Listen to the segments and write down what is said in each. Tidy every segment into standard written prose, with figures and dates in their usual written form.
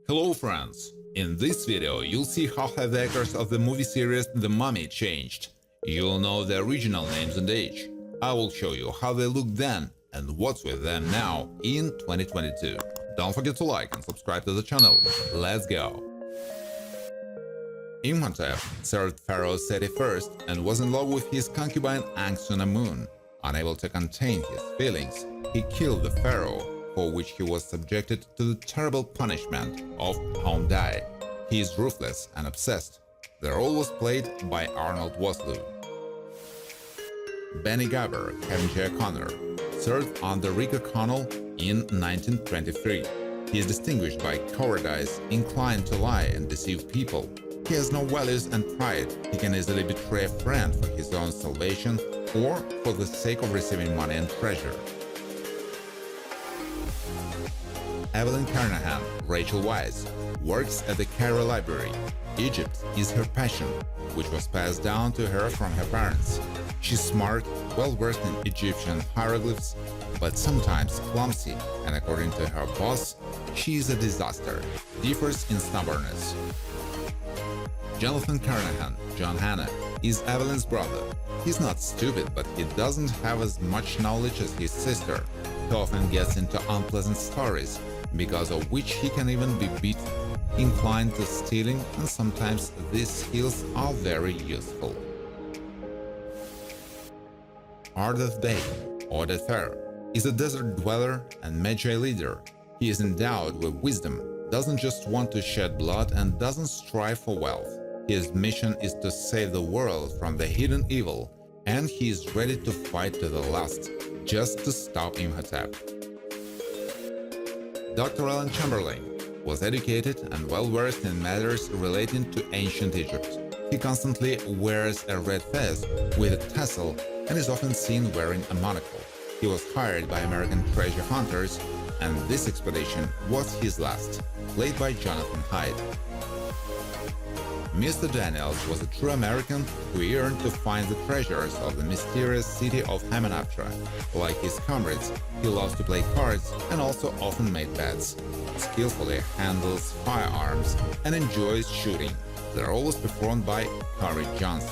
Hello friends! In this video you'll see how the actors of the movie series The Mummy changed. You'll know the original names and age. I will show you how they looked then and what's with them now in 2022. Don't forget to like and subscribe to the channel. Let's go! Imhotep served Pharaoh Seti first and was in love with his concubine Anck Namun. Unable to contain his feelings, he killed the pharaoh, for which he was subjected to the terrible punishment of Houndai. He is ruthless and obsessed. The role was played by Arnold Vosloo. Benny Gabber, Kevin J. O'Connor, served under Rick O'Connell in 1923. He is distinguished by cowardice, inclined to lie and deceive people. He has no values and pride. He can easily betray a friend for his own salvation or for the sake of receiving money and treasure. Evelyn Carnahan, Rachel Weisz, works at the Cairo Library. Egypt is her passion, which was passed down to her from her parents. She's smart, well-versed in Egyptian hieroglyphs, but sometimes clumsy, and according to her boss, she is a disaster, differs in stubbornness. Jonathan Carnahan, John Hannah, is Evelyn's brother. He's not stupid, but he doesn't have as much knowledge as his sister. He often gets into unpleasant stories, because of which he can even be beaten, inclined to stealing, and sometimes these skills are very useful. Ardeth Day, Oded Fehr, is a desert dweller and Magi leader. He is endowed with wisdom, doesn't just want to shed blood, and doesn't strive for wealth. His mission is to save the world from the hidden evil, and he is ready to fight to the last, just to stop Imhotep. Dr. Alan Chamberlain was educated and well-versed in matters relating to ancient Egypt. He constantly wears a red fez with a tassel and is often seen wearing a monocle. He was hired by American treasure hunters, and this expedition was his last, played by Jonathan Hyde. Mr. Daniels was a true American who yearned to find the treasures of the mysterious city of Hamunaptra. Like his comrades, he loves to play cards and also often made bets. Skillfully handles firearms and enjoys shooting. The role was performed by Corey Johnson.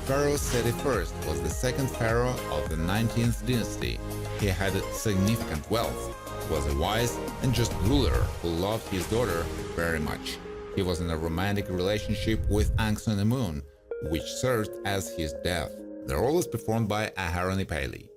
Pharaoh Seti I was the second pharaoh of the 19th dynasty. He had significant wealth, was a wise and just ruler who loved his daughter very much. He was in a romantic relationship with Anck Namun, which served as his death. The role was performed by Aharon Ipali.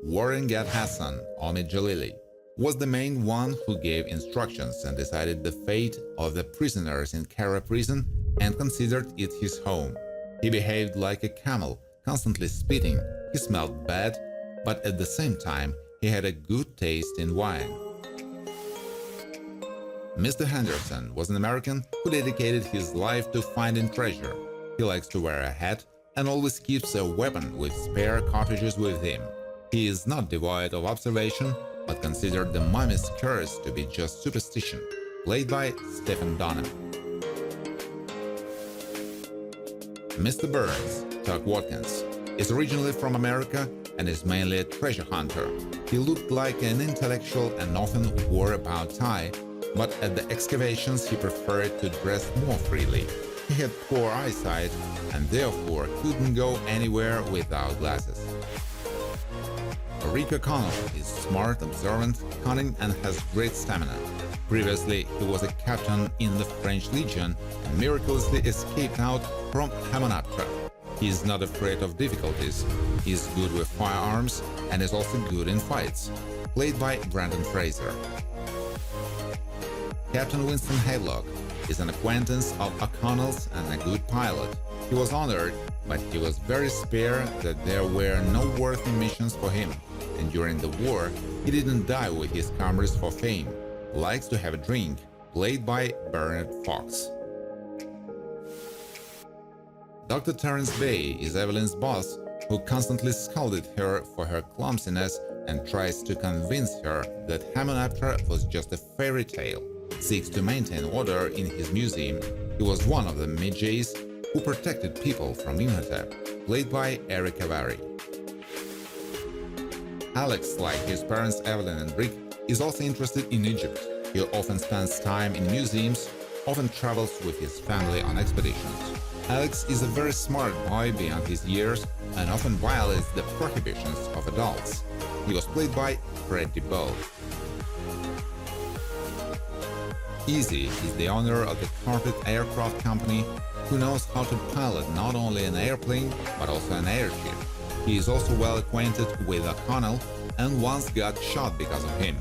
Warren Gad Hassan, Omid Jalili, was the main one who gave instructions and decided the fate of the prisoners in Cairo prison and considered it his home. He behaved like a camel, constantly spitting. He smelled bad, but at the same time, he had a good taste in wine. Mr. Henderson was an American who dedicated his life to finding treasure. He likes to wear a hat and always keeps a weapon with spare cartridges with him. He is not devoid of observation, but considered the mummy's curse to be just superstition, played by Stephen Dunham. Mr. Burns, Tuck Watkins, is originally from America and is mainly a treasure hunter. He looked like an intellectual and often wore a bow tie, but at the excavations he preferred to dress more freely. He had poor eyesight and therefore couldn't go anywhere without glasses. Rick O'Connell is smart, observant, cunning and has great stamina. Previously, he was a captain in the French Legion and miraculously escaped out from Hamunaptra. He is not afraid of difficulties, he is good with firearms and is also good in fights, played by Brandon Fraser. Captain Winston Haylock is an acquaintance of O'Connell's and a good pilot. He was honored, but he was very spare that there were no worthy missions for him, and during the war he didn't die with his comrades for fame. Likes to have a drink, played by Bernard Fox. Dr. Terence Bay is Evelyn's boss, who constantly scolded her for her clumsiness and tries to convince her that Hamunaptra was just a fairy tale. Seeks to maintain order in his museum. He was one of the Magi's who protected people from Imhotep, played by Eric Avari. Alex, like his parents Evelyn and Rick, is also interested in Egypt. He often spends time in museums, often travels with his family on expeditions. Alex is a very smart boy beyond his years and often violates the prohibitions of adults. He was played by Fred DeBow. Easy is the owner of the Carpet Aircraft Company who knows how to pilot not only an airplane but also an airship. He is also well acquainted with O'Connell and once got shot because of him.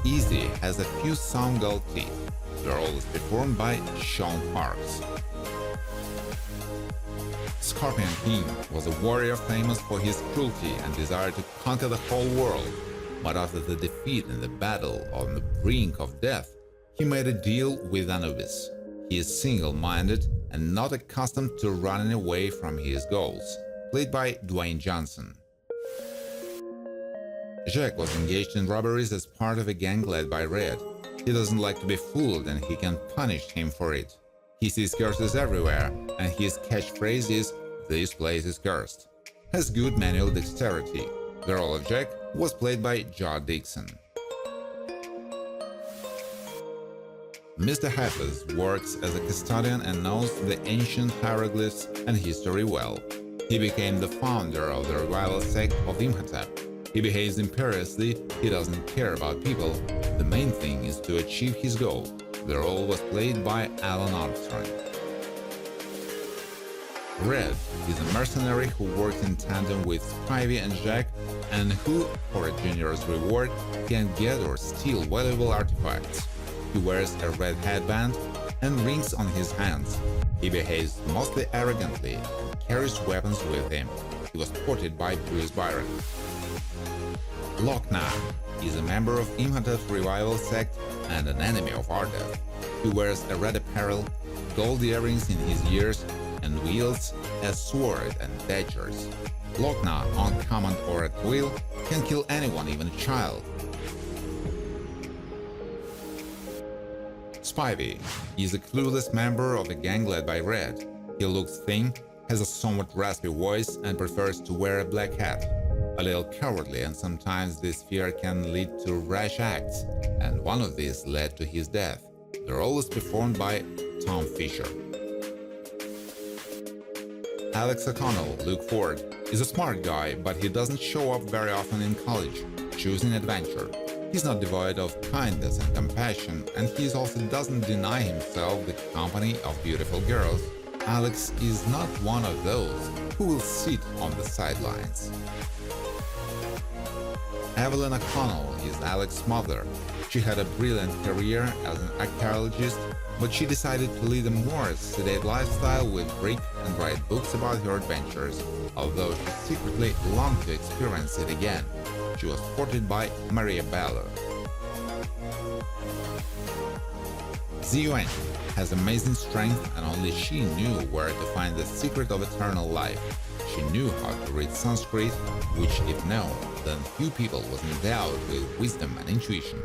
Easy has a few sound gold teeth. The role is performed by Sean Parks. Scorpion King was a warrior famous for his cruelty and desire to conquer the whole world, but after the defeat in the battle on the brink of death, he made a deal with Anubis. He is single-minded and not accustomed to running away from his goals, played by Dwayne Johnson. Jack was engaged in robberies as part of a gang led by Red. He doesn't like to be fooled and he can punish him for it. He sees curses everywhere, and his catchphrase is, "This place is cursed." Has good manual dexterity. The role of Jack was played by Joe Dixon. Mr. Hafiz works as a custodian and knows the ancient hieroglyphs and history well. He became the founder of the revival sect of Imhotep. He behaves imperiously, he doesn't care about people. The main thing is to achieve his goal. The role was played by Alan Armstrong. Red is a mercenary who works in tandem with Spivey and Jack and who, for a generous reward, can get or steal valuable artifacts. He wears a red headband and rings on his hands. He behaves mostly arrogantly and carries weapons with him. He was portrayed by Bruce Byron. Lochna is a member of Imhotep's revival sect and an enemy of Ardeth. He wears a red apparel, gold earrings in his ears, and wields a sword and daggers. Lochna, on command or at will, can kill anyone, even a child. Spivey is a clueless member of a gang led by Red. He looks thin, has a somewhat raspy voice, and prefers to wear a black hat. A little cowardly, and sometimes this fear can lead to rash acts, and one of these led to his death. The role is performed by Tom Fisher. Alex O'Connell, Luke Ford, is a smart guy, but he doesn't show up very often in college, choosing adventure. He's not devoid of kindness and compassion, and he also doesn't deny himself the company of beautiful girls. Alex is not one of those who will sit on the sidelines. Evelyn O'Connell is Alex's mother. She had a brilliant career as an archaeologist, but she decided to lead a more sedate lifestyle with Rick and write books about her adventures, although she secretly longed to experience it again. She was portrayed by Maria Bello. Ziyuan has amazing strength, and only she knew where to find the secret of eternal life. She knew how to read Sanskrit, which, if known, then few people was endowed with wisdom and intuition.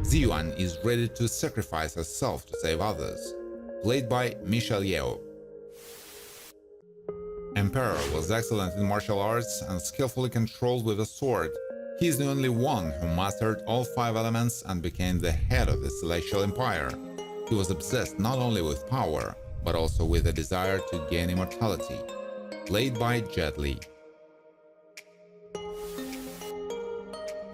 Ziyuan is ready to sacrifice herself to save others, played by Michelle Yeoh. Emperor was excellent in martial arts and skillfully controlled with a sword. He is the only one who mastered all 5 elements and became the head of the Celestial Empire. He was obsessed not only with power, but also with a desire to gain immortality, played by Jet Li.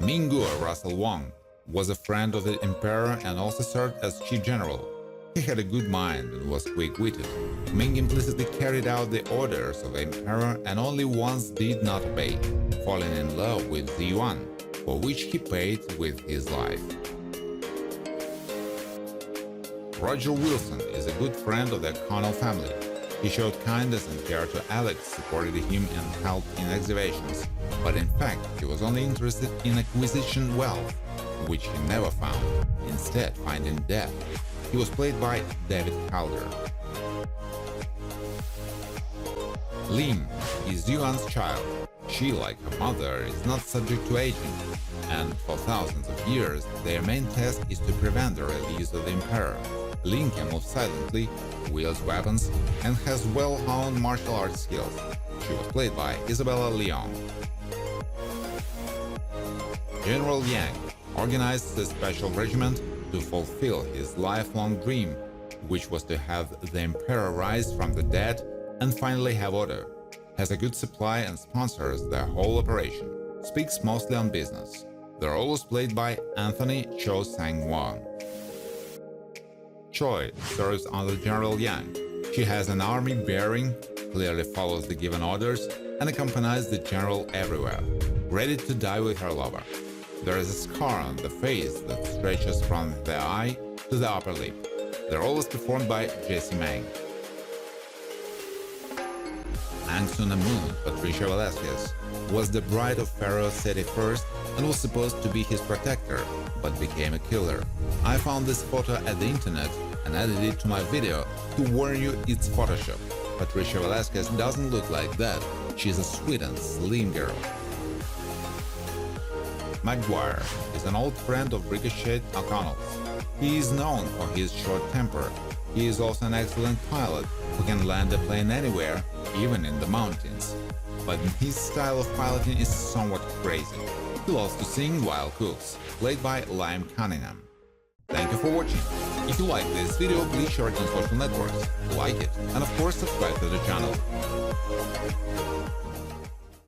Minguo Russell Wong was a friend of the Emperor and also served as Chief General. He had a good mind and was quick-witted. Ming implicitly carried out the orders of the Emperor and only once did not obey, falling in love with Ziyuan, for which he paid with his life. Roger Wilson is a good friend of the O'Connell family. He showed kindness and care to Alex, supported him and helped in excavations, but in fact he was only interested in acquisition wealth, which he never found, instead finding death. He was played by David Calder. Lim is Yuan's child. She, like her mother, is not subject to aging, and for thousands of years their main task is to prevent the release of the Emperor. Lim can move silently, wields weapons, and has well-honed martial arts skills. She was played by Isabella Leong. General Yang organized a special regiment to fulfill his lifelong dream, which was to have the emperor rise from the dead and finally have order. Has a good supply and sponsors the whole operation. Speaks mostly on business. The role is played by Anthony Cho Sang-won. Choi serves under General Yang. She has an army bearing, clearly follows the given orders, and accompanies the general everywhere, ready to die with her lover. There is a scar on the face that stretches from the eye to the upper lip. The role is performed by Jessie Mang. Anck's Namun, Patricia Velasquez, was the bride of Pharaoh Seti I and was supposed to be his protector, but became a killer. I found this photo at the internet and added it to my video to warn you it's Photoshop. Patricia Velasquez doesn't look like that. She's a sweet and slim girl. Maguire is an old friend of Ricochet O'Connell's. He is known for his short temper. He is also an excellent pilot who can land a plane anywhere, even in the mountains. But his style of piloting is somewhat crazy. He loves to sing while cooks, played by Liam Cunningham. Thank you for watching. If you like this video, please share it on social networks, like it, and of course subscribe to the channel.